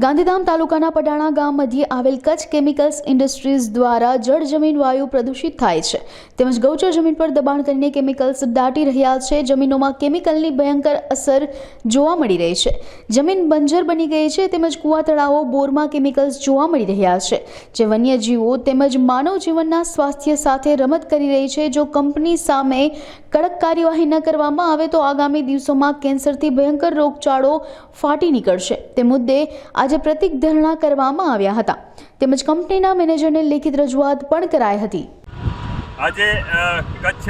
ગાંધીધામ તાલુકાના પડાણા ગામ મધ્યે આવેલ કચ્છ કેમિકલ્સ ઇન્ડસ્ટ્રીઝ દ્વારા જળ જમીન વાયુ પ્રદૂષિત થાય છે તેમજ ગૌચર જમીન પર દબાણ કરીને કેમિકલ્સ દાટી રહ્યા છે। જમીનોમાં કેમિકલની ભયંકર અસર જોવા મળી રહી છે। જમીન બંજર બની ગઈ છે તેમજ કુવા તળાવો બોરમાં કેમિકલ્સ જોવા મળી રહ્યા છે જે વન્યજીવો તેમજ માનવ જીવનના સ્વાસ્થ્ય સાથે રમત કરી રહી છે। જો કંપની સામે કડક કાર્યવાહી ન કરવામાં આવે તો આગામી દિવસોમાં કેન્સરથી ભયંકર રોગચાળો ફાટી નીકળશે। તે મુદ્દે આજે પ્રતિક ધરણા કરવામાં આવ્યા હતા તેમજ કંપનીના મેનેજરને લેખિત રજૂઆત પણ કરાઈ હતી। આજે કચ્છ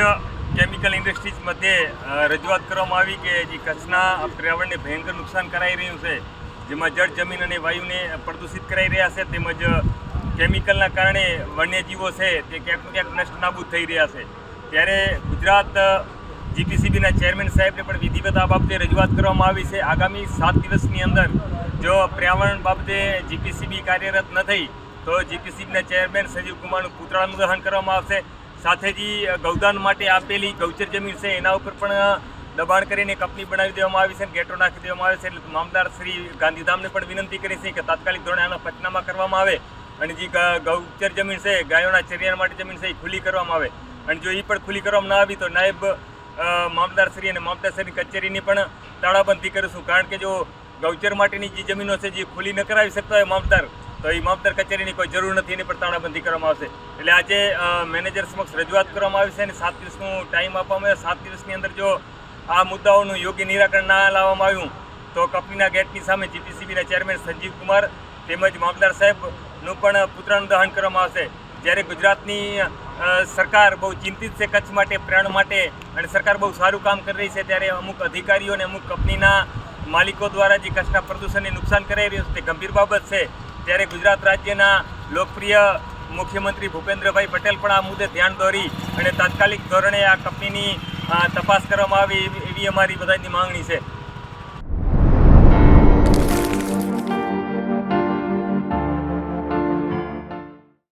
કેમિકલ ઇન્ડસ્ટ્રીઝ મધ્યે રજૂઆત કરવામાં આવી કે જે કચ્છના પર્યાવરણને ભયંકર નુકસાન કરાઈ રહ્યું છે, જેમાં જળ જમીન અને વાયુને પ્રદૂષિત કરાઈ રહ્યા છે તેમજ કેમિકલના કારણે વન્યજીવો છે તે ક્યાંક ક્યાંક નષ્ટ નાબૂદ થઈ રહ્યા છે। ત્યારે ગુજરાત જીપીસીબીના ચેરમેન સાહેબને પણ વિધિવત આ બાબતે રજૂઆત કરવામાં આવી છે। આગામી 7 દિવસની અંદર જો પર્યાવરણ બાબતે જીપીસીબી કાર્યરત ન થઈ તો જીપીસીબીના ચેરમેન સંજીવ કુમારનું પુતળાનું દહન કરવામાં આવશે। સાથે જ ગૌદાન માટે આપેલી ગૌચર જમીન છે એના ઉપર પણ દબાણ કરીને કંપની બનાવી દેવામાં આવી છે અને ગેટો નાખી દેવામાં આવે છે। એટલે મામલતદાર શ્રી ગાંધીધામને પણ વિનંતી કરી છે કે તાત્કાલિક ધોરણે આનો પંચનામા કરવામાં આવે અને જે ગૌચર જમીન છે ગાયોના ચરિયાણ માટે જમીન છે એ ખુલ્લી કરવામાં આવે અને જો એ પણ ખુલ્લી કરવામાં ના આવી તો નાયબ મામલતદારશ્રી અને મામલતદારશ્રીની કચેરીની પણ તાળાબંધી કરીશું। કારણ કે જો ગૌચર માટેની જે જમીનો છે જે ખુલ્લી ન કરાવી શકતા હોય મામલતદાર તો એ મામલતદાર કચેરીની કોઈ જરૂર નથી, એની પણ તાળાબંધી કરવામાં આવશે। એટલે આજે મેનેજર સમક્ષ રજૂઆત કરવામાં આવી છે અને 7 દિવસનું ટાઈમ આપવામાં આવ્યો। 7 દિવસની અંદર જો આ મુદ્દાઓનું યોગ્ય નિરાકરણ ના લાવવામાં આવ્યું તો કંપનીના ગેટની સામે જીપીસીબીના ચેરમેન સંજીવ કુમાર તેમજ મામલતદાર સાહેબનું પણ પુતળાનું દહન કરવામાં આવશે। જ્યારે ગુજરાતની સરકાર બહુ ચિંતિત છે કચ્છ માટે, પ્રાણ માટે અને સરકાર બહુ સારું કામ કરી રહી છે, ત્યારે અમુક અધિકારીઓ અને અમુક કંપનીના માલિકો દ્વારા જે કચ્છના પ્રદૂષણને નુકસાન કરાઈ રહ્યું છે તે ગંભીર બાબત છે। ત્યારે ગુજરાત રાજ્યના લોકપ્રિય મુખ્યમંત્રી ભૂપેન્દ્રભાઈ પટેલ પણ આ મુદ્દે ધ્યાન દોરી અને તાત્કાલિક ધોરણે આ કંપનીની તપાસ કરવામાં આવે એવી અમારી બધાની માંગણી છે।